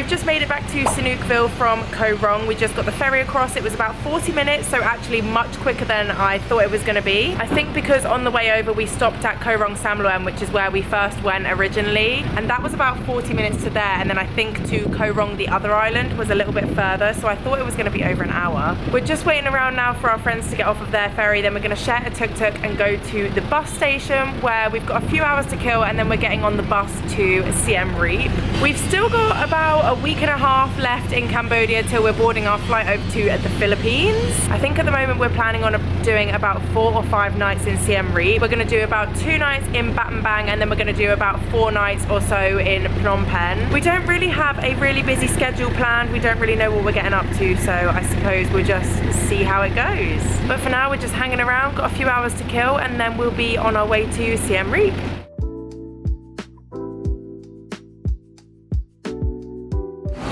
we've just made it back to Sihanoukville from Koh Rong. We just got the ferry across. It was about 40 minutes, so actually much quicker than I thought it was going to be. I think because on the way over we stopped at Koh Rong Samloem, which is where we first went originally, and that was about 40 minutes to there, and then I think to Koh Rong, the other island, was a little bit further, so I thought it was going to be over an hour. We're just waiting around now for our friends to get off of their ferry, then we're going to share a tuk-tuk and go to the bus station where we've got a few hours to kill, and then we're getting on the bus to Siem Reap. We've still got about a week and a half left in Cambodia till we're boarding our flight over to the Philippines. I think at the moment we're planning on doing about 4 or 5 nights in Siem Reap. We're going to do about 2 nights in Battambang, and then we're going to do about 4 nights or so in Phnom Penh. We don't really have a really busy schedule planned. We don't really know what we're getting up to, so I suppose we'll just see how it goes. But for now we're just hanging around, got a few hours to kill, and then we'll be on our way to Siem Reap.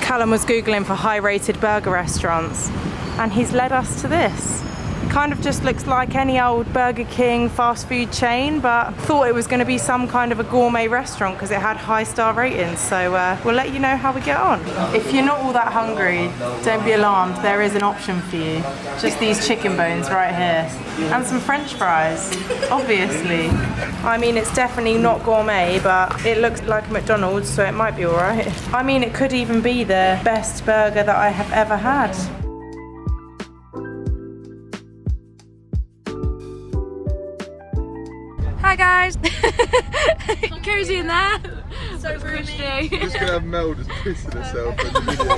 Calum was Googling for high-rated burger restaurants, and he's led us to this. It kind of just looks like any old Burger King fast food chain, but thought it was going to be some kind of a gourmet restaurant because it had high-star ratings, so we'll let you know how we get on. If you're not all that hungry, don't be alarmed, there is an option for you. Just these chicken bones right here. And some French fries, obviously. I mean, it's definitely not gourmet, but it looks like a McDonald's, so it might be alright. I mean, it could even be the best burger that I have ever had. Hi guys! Cozy in there. So roomy. We're just gonna have Mel just pissing herself in the video.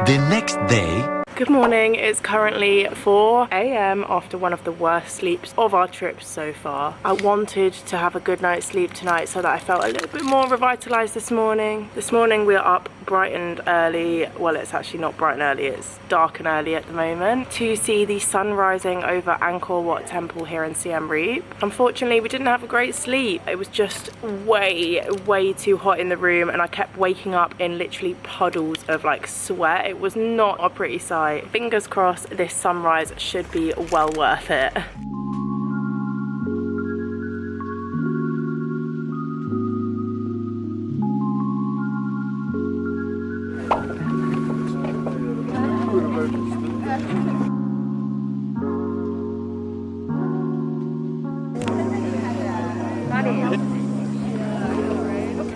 The next day. Good morning, it's currently 4 AM after one of the worst sleeps of our trips so far. I wanted to have a good night's sleep tonight so that I felt a little bit more revitalised this morning. This morning we're up bright and early, well it's actually not bright and early, it's dark and early at the moment, to see the sun rising over Angkor Wat temple here in Siem Reap. Unfortunately we didn't have a great sleep. It was just way too hot in the room, and I kept waking up in literally puddles of like sweat. It was not a pretty sight. Fingers crossed this sunrise should be well worth it.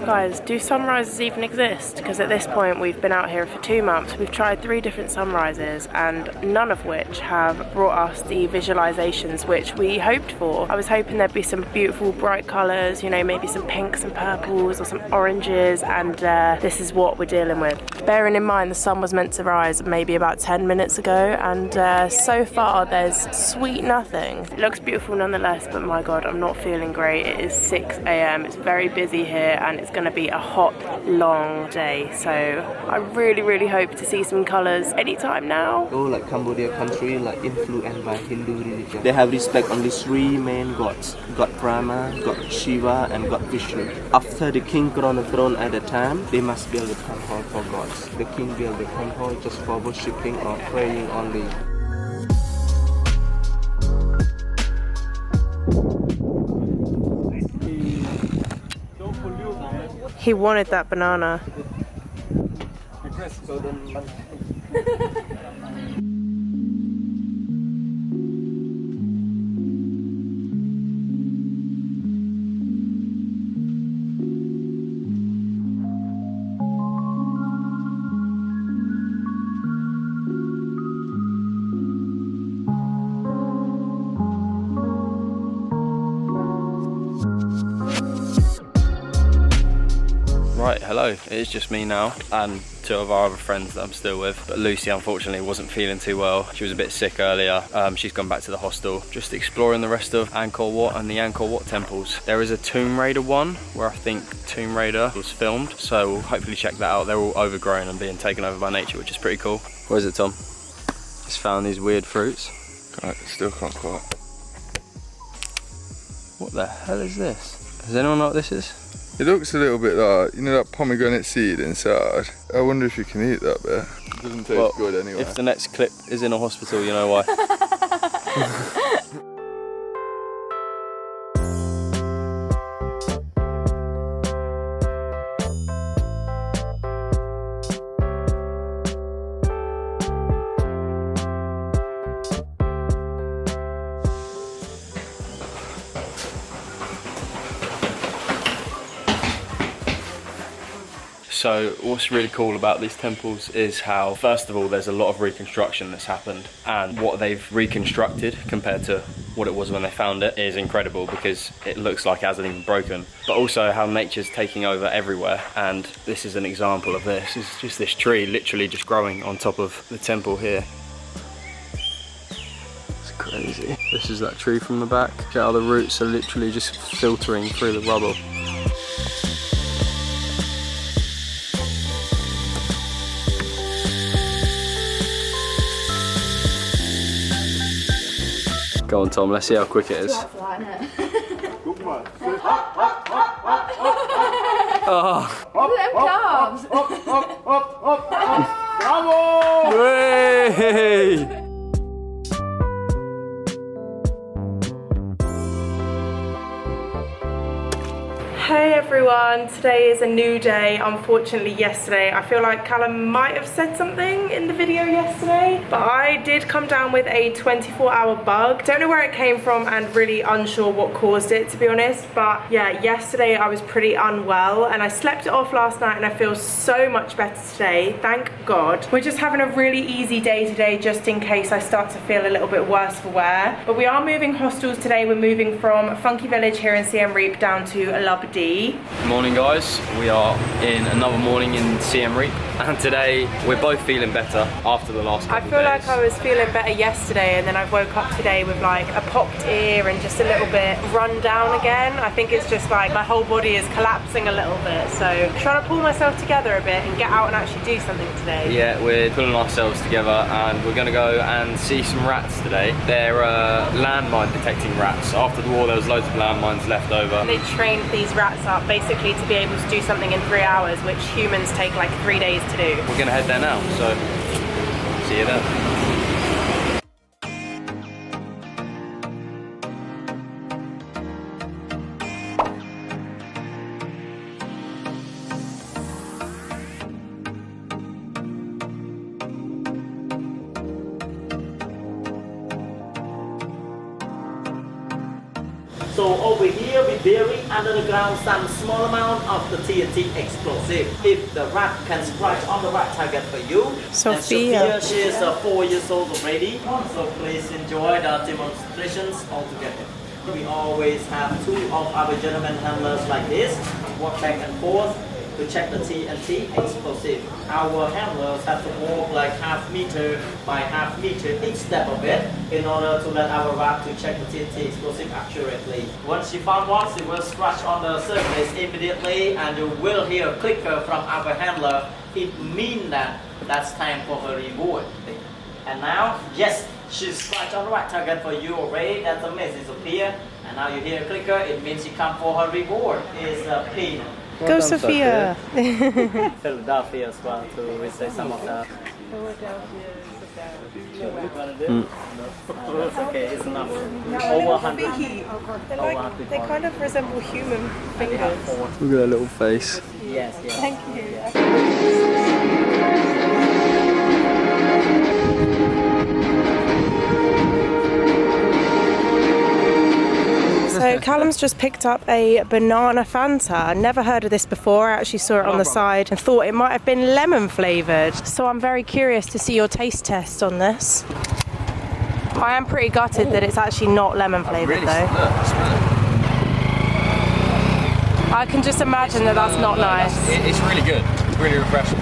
Guys, do sunrises even exist? Because at this point we've been out here for 2 months. We've tried 3 different sunrises and none of which have brought us the visualizations which we hoped for. I was hoping there'd be some beautiful bright colours, you know, maybe some pinks and purples or some oranges, and this is what we're dealing with. Bearing in mind the sun was meant to rise maybe about 10 minutes ago, and so far there's sweet nothing. It looks beautiful nonetheless, but my god, I'm not feeling great. It is 6 AM, it's very busy here, and it's going to be a hot, long day, so I really hope to see some colours anytime now. Oh, like Cambodia country, like influenced by Hindu religion. They have respect on these 3 main gods: God Brahma, God Shiva, and God Vishnu. After the king got on the throne at the time, they must build a temple for gods. The king built the temple just for worshipping or praying only. He wanted that banana. Right, hello, it is just me now and 2 of our other friends that I'm still with, but Lucy unfortunately wasn't feeling too well. She was a bit sick earlier. She's gone back to the hostel. Just exploring the rest of Angkor Wat and the Angkor Wat temples. There is a Tomb Raider one where I think Tomb Raider was filmed, so we'll hopefully check that out. They're all overgrown and being taken over by nature, which is pretty cool. Where is it, Tom? Just found these weird fruits. Still can't quite. What the hell is this? Does anyone know what this is? It looks a little bit like, you know, that pomegranate seed inside. I wonder if you can eat that bit. It doesn't taste good anyway. If the next clip is in a hospital, you know why. So what's really cool about these temples is how, first of all, there's a lot of reconstruction that's happened, and what they've reconstructed compared to what it was when they found it is incredible, because it looks like it hasn't even broken. But also how nature's taking over everywhere, and this is an example of this. It's just this tree literally just growing on top of the temple here. It's crazy. This is that tree from the back. Look how the roots are literally just filtering through the rubble. Go on, Tom, let's see how quick it is. Oh. Look at them calves. Way! Hey everyone, today is a new day. Unfortunately yesterday, I feel like Callum might have said something in the video yesterday, but I did come down with a 24-hour bug. Don't know where it came from and really unsure what caused it, to be honest, but yeah, yesterday I was pretty unwell and I slept it off last night and I feel so much better today, thank God. We're just having a really easy day today just in case I start to feel a little bit worse for wear, but we are moving hostels today. We're moving from Funky Village here in Siem Reap down to Labadee. Morning guys, we are in another morning in Siem Reap, and today we're both feeling better after the last couple I feel of like days. I was feeling better yesterday and then I woke up today with like a popped ear and just a little bit run down again. I think it's just like my whole body is collapsing a little bit, so I'm trying to pull myself together a bit and get out and actually do something today. Yeah, we're pulling ourselves together and we're going to go and see some rats today. They're landmine detecting rats. After the war there was loads of landmines left over. They trained these rats up basically to be able to do something in 3 hours, which humans take like 3 days to do. We're going to head there now, so see you there. So over here we bury under the ground some small amount of the TNT explosive. If the rat can scratch on the right target for you. Sophia. And Sophia, she is 4 years old already. So please enjoy the demonstrations altogether. We always have 2 of our gentlemen handlers like this, walk back and forth to check the TNT explosive. Our handlers have to walk like half meter by half meter each step of it in order to let our rat to check the TNT explosive accurately. Once she found one, she will scratch on the surface immediately and you will hear a clicker from our handler. It means that that's time for her reward. And now, yes, she scratched on the right target for you already. That's the message up here. And now you hear a clicker, it means she come for her reward. Is a pin. Go Sophia! Philadelphia as well to recite some of the. It's okay, it's enough. Over 100. They kind of resemble human fingers. Look at that little face. Yes, yes. Thank you. So Callum's just picked up a banana Fanta. Never heard of this before. I actually saw it on the side and thought it might have been lemon flavoured. So I'm very curious to see your taste test on this. I am pretty gutted that it's actually not lemon flavoured though. I can just imagine that that's not nice. It's really good. It's really refreshing.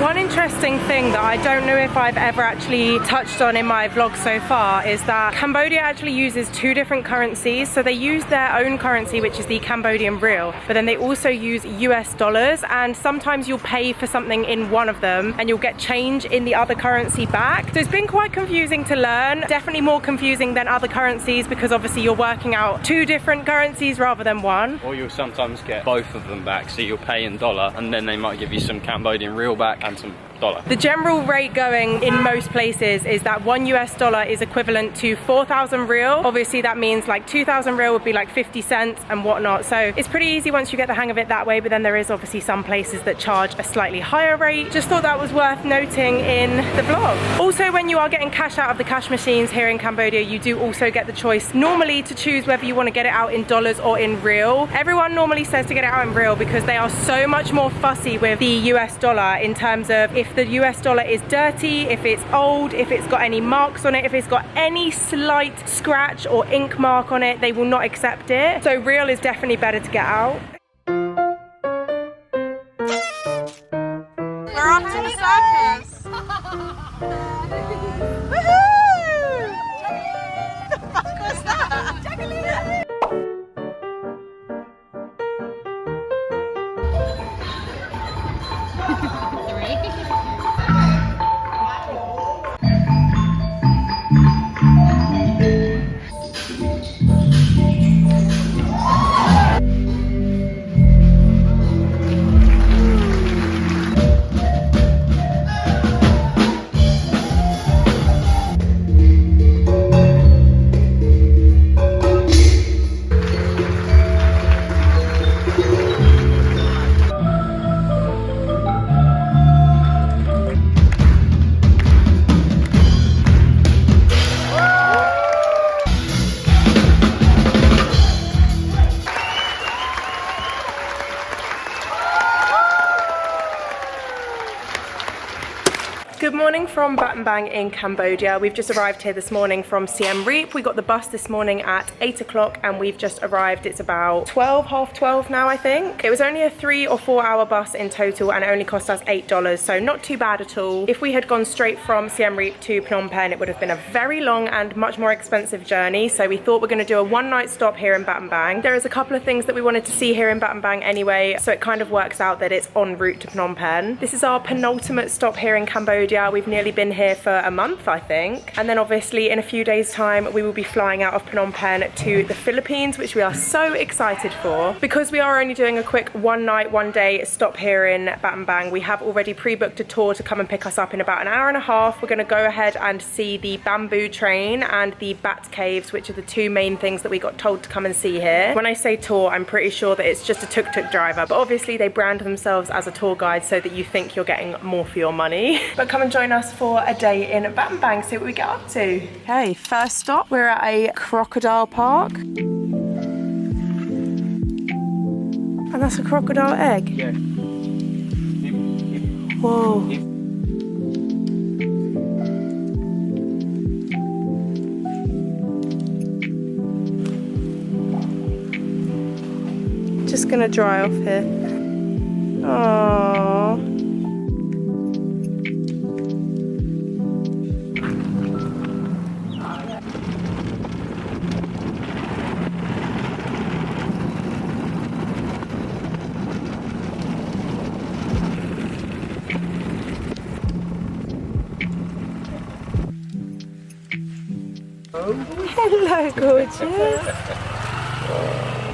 One interesting thing that I don't know if I've ever actually touched on in my vlog so far is that Cambodia actually uses 2 different currencies. So they use their own currency, which is the Cambodian riel, but then they also use US dollars, and sometimes you'll pay for something in one of them and you'll get change in the other currency back. So it's been quite confusing to learn, definitely more confusing than other currencies because obviously you're working out 2 different currencies rather than one. Or you'll sometimes get both of them back, so you'll pay in dollar and then they might give you some Cambodian riel back and some dollar. The general rate going in most places is that $1 is equivalent to 4,000 real. Obviously that means like 2,000 real would be like 50 cents and whatnot. So it's pretty easy once you get the hang of it that way, but then there is obviously some places that charge a slightly higher rate. Just thought that was worth noting in the vlog. Also, when you are getting cash out of the cash machines here in Cambodia, you do also get the choice normally to choose whether you want to get it out in dollars or in real. Everyone normally says to get it out in real because they are so much more fussy with the US dollar in terms of if the US dollar is dirty, if it's old, if it's got any marks on it, if it's got any slight scratch or ink mark on it, they will not accept it. So real is definitely better to get out. We're off to the circus. Woohoo! What the fuck was that? Good morning from Battambang in Cambodia. We've just arrived here this morning from Siem Reap. We got the bus this morning at 8 o'clock and we've just arrived. It's about 12, half 12 now, I think. It was only a 3 or 4 hour bus in total and it only cost us $8, so not too bad at all. If we had gone straight from Siem Reap to Phnom Penh, it would have been a very long and much more expensive journey. So we thought we're going to do a one-night stop here in Battambang. There is a couple of things that we wanted to see here in Battambang anyway, so it kind of works out that it's en route to Phnom Penh. This is our penultimate stop here in Cambodia. We've nearly been here for a month, I think. And then obviously in a few days time, we will be flying out of Phnom Penh to the Philippines, which we are so excited for. Because we are only doing a quick one night, one day stop here in Battambang, we have already pre-booked a tour to come and pick us up in about an hour and a half. We're gonna go ahead and see the bamboo train and the bat caves, which are the two main things that we got told to come and see here. When I say tour, I'm pretty sure that it's just a tuk-tuk driver, but obviously they brand themselves as a tour guide so that you think you're getting more for your money. But come and join us for a day in Battambang, see what we get up to. Okay, first stop, we're at a crocodile park. And that's a crocodile egg? Yeah. Whoa. Just gonna dry off here. Aww. Hello, gorgeous.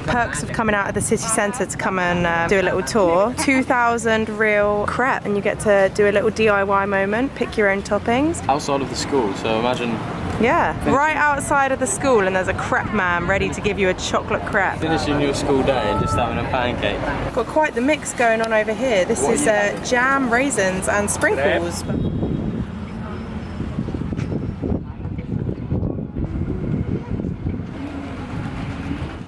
Perks of coming out of the city centre to come and do a little tour. 2,000 real crepe, and you get to do a little DIY moment, pick your own toppings. Outside of the school, so imagine Yeah, right outside of the school, and there's a crepe man ready to give you a chocolate crepe. finishing your school day and just having a pancake. Got quite the mix going on over here. This is jam, raisins and sprinkles.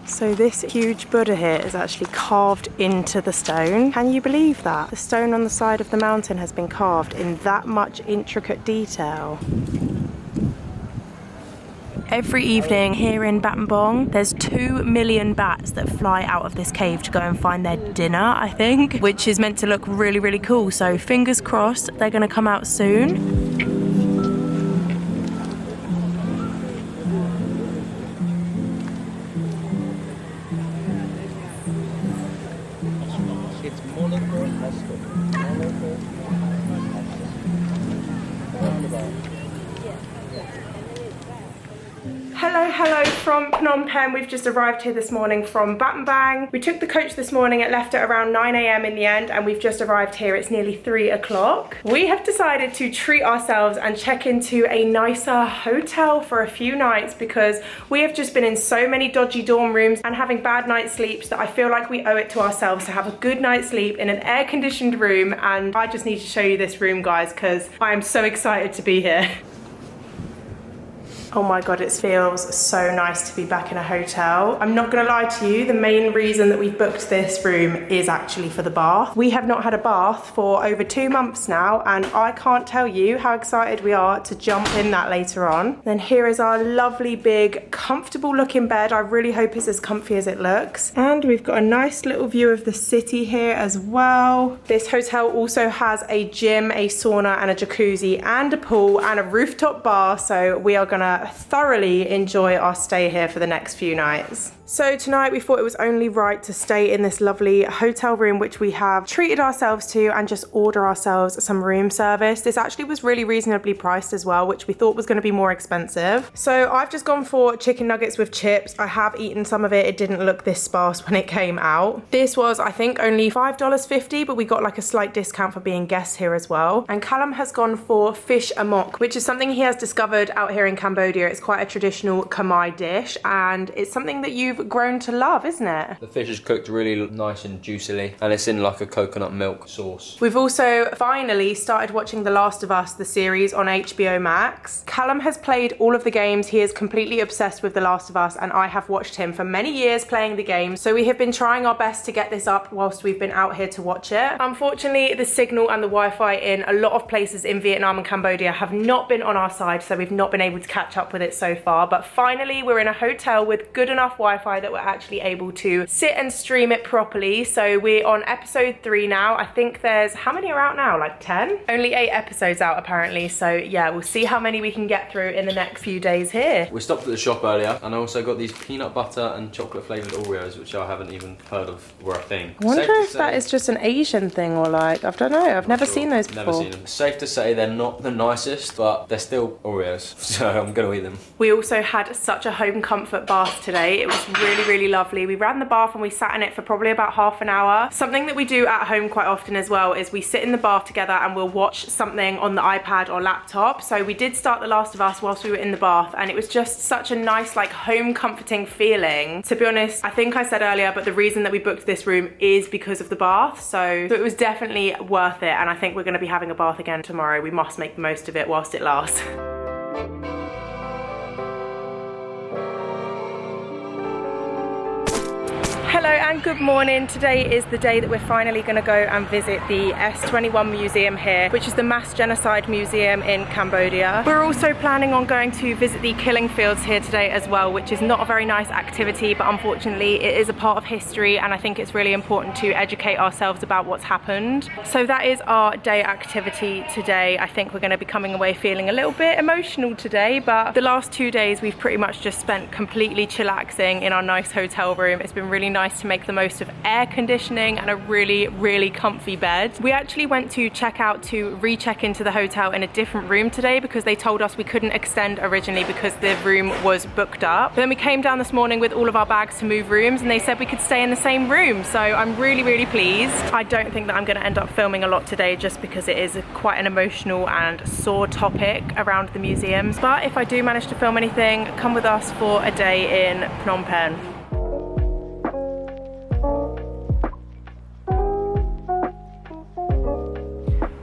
So this huge Buddha here is actually carved into the stone. Can you believe that? The stone on the side of the mountain has been carved in that much intricate detail. Every evening here in Battambang, there's 2 million bats that fly out of this cave to go and find their dinner, I think, which is meant to look really, really cool. So fingers crossed they're gonna come out soon. Hello from Phnom Penh. We've just arrived here this morning from Battambang. We took the coach this morning. It left at around 9 AM in the end, and we've just arrived here. It's nearly 3 o'clock. We have decided to treat ourselves and check into a nicer hotel for a few nights because we have just been in so many dodgy dorm rooms and having bad night sleeps that I feel like we owe it to ourselves to have a good night's sleep in an air-conditioned room. And I just need to show you this room, guys, because I am so excited to be here. Oh my God, it feels so nice to be back in a hotel. I'm not gonna lie to you, the main reason that we've booked this room is actually for the bath. We have not had a bath for over 2 months now, and I can't tell you how excited we are to jump in that later on. Then here is our lovely, big, comfortable looking bed. I really hope it's as comfy as it looks. And we've got a nice little view of the city here as well. This hotel also has a gym, a sauna, and a jacuzzi, and a pool, and a rooftop bar, so we are gonna thoroughly enjoy our stay here for the next few nights. So tonight we thought it was only right to stay in this lovely hotel room, which we have treated ourselves to, and just order ourselves some room service. This actually was really reasonably priced as well, which we thought was going to be more expensive. So I've just gone for chicken nuggets with chips. I have eaten some of it. It didn't look this sparse when it came out. This was, I think, only $5.50, but we got like a slight discount for being guests here as well. And Calum has gone for fish amok, which is something he has discovered out here in Cambodia. It's quite a traditional Khmer dish, and it's something that you've grown to love, isn't it? The fish is cooked really nice and juicily, and it's in like a coconut milk sauce. We've also finally started watching The Last of Us, the series on HBO Max. Calum has played all of the games. He is completely obsessed with The Last of Us, and I have watched him for many years playing the game. So we have been trying our best to get this up whilst we've been out here to watch it. Unfortunately, the signal and the Wi-Fi in a lot of places in Vietnam and Cambodia have not been on our side, so we've not been able to catch up with it so far. But finally, we're in a hotel with good enough Wi-Fi that we're actually able to sit and stream it properly. So we're on episode 3 now. I think there's, how many are out now? Like 10? Only 8 episodes out apparently. So yeah, we'll see how many we can get through in the next few days here. We stopped at the shop earlier, and I also got these peanut butter and chocolate flavoured Oreos, which I haven't even heard of were a thing. I wonder if that is just an Asian thing, or like, I don't know, I've never seen those before. Never seen them. Safe to say they're not the nicest, but they're still Oreos, so I'm gonna eat them. We also had such a home comfort bath today. It was really, really lovely. We ran the bath and we sat in it for probably about half an hour. Something that we do at home quite often as well is we sit in the bath together and we'll watch something on the iPad or laptop. So we did start The Last of Us whilst we were in the bath, and it was just such a nice, like, home comforting feeling. To be honest, I think I said earlier, but the reason that we booked this room is because of the bath. So it was definitely worth it, and I think we're going to be having a bath again tomorrow. We must make the most of it whilst it lasts. Hello and good morning. Today is the day that we're finally going to go and visit the S21 museum here, which is the mass genocide museum in Cambodia. We're also planning on going to visit the killing fields here today as well, which is not a very nice activity, but unfortunately it is a part of history, and I think it's really important to educate ourselves about what's happened. So that is our day activity today. I think we're going to be coming away feeling a little bit emotional today, but the last 2 days we've pretty much just spent completely chillaxing in our nice hotel room. It's been really nice to make the most of air conditioning and a really, really comfy bed. We actually went to check out to recheck into the hotel in a different room today because they told us we couldn't extend originally because the room was booked up. But then we came down this morning with all of our bags to move rooms, and they said we could stay in the same room. So I'm really, really pleased. I don't think that I'm going to end up filming a lot today just because it is quite an emotional and sore topic around the museums. But if I do manage to film anything, come with us for a day in Phnom Penh.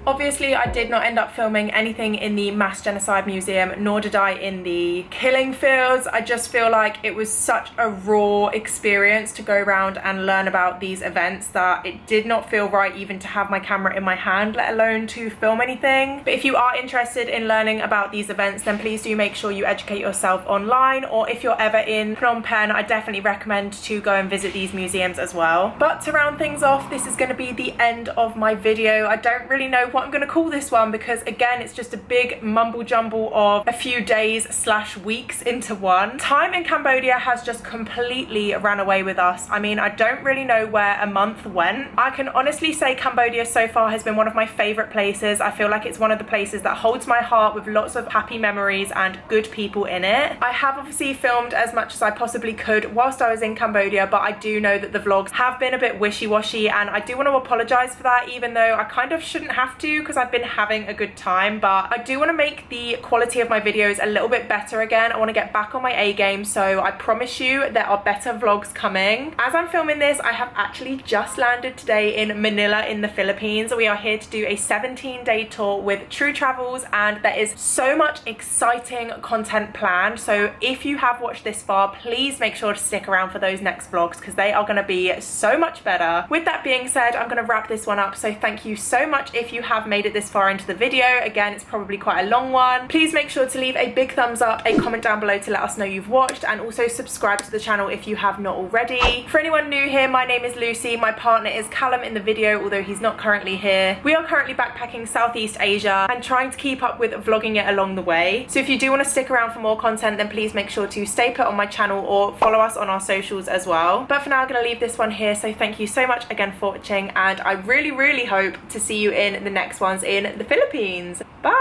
Obviously, I did not end up filming anything in the Mass Genocide Museum, nor did I in the killing fields. I just feel like it was such a raw experience to go around and learn about these events that it did not feel right even to have my camera in my hand, let alone to film anything. But if you are interested in learning about these events, then please do make sure you educate yourself online, or if you're ever in Phnom Penh, I definitely recommend to go and visit these museums as well. But to round things off, this is going to be the end of my video. I don't really know what what I'm going to call this one, because again, it's just a big mumble jumble of a few days / weeks into one. Time in Cambodia has just completely ran away with us. I mean, I don't really know where a month went. I can honestly say Cambodia so far has been one of my favorite places. I feel like it's one of the places that holds my heart with lots of happy memories and good people in it. I have obviously filmed as much as I possibly could whilst I was in Cambodia, but I do know that the vlogs have been a bit wishy-washy, and I do want to apologize for that, even though I kind of shouldn't have to because I've been having a good time. But I do want to make the quality of my videos a little bit better again. I want to get back on my A game, so I promise you there are better vlogs coming. As I'm filming this, I have actually just landed today in Manila in the Philippines. We are here to do a 17-day tour with True Travels, and there is so much exciting content planned. So if you have watched this far, please make sure to stick around for those next vlogs because they are going to be so much better. With that being said, I'm going to wrap this one up. So thank you so much if you have made it this far into the video. Again, it's probably quite a long one. Please make sure to leave a big thumbs up, a comment down below to let us know you've watched, and also subscribe to the channel if you have not already. For anyone new here, my name is Lucy. My partner is Calum in the video, although he's not currently here. We are currently backpacking Southeast Asia and trying to keep up with vlogging it along the way. So if you do want to stick around for more content, then please make sure to stay put on my channel or follow us on our socials as well. But for now, I'm going to leave this one here. So thank you so much again for watching, and I really hope to see you in the next ones in the Philippines. Bye!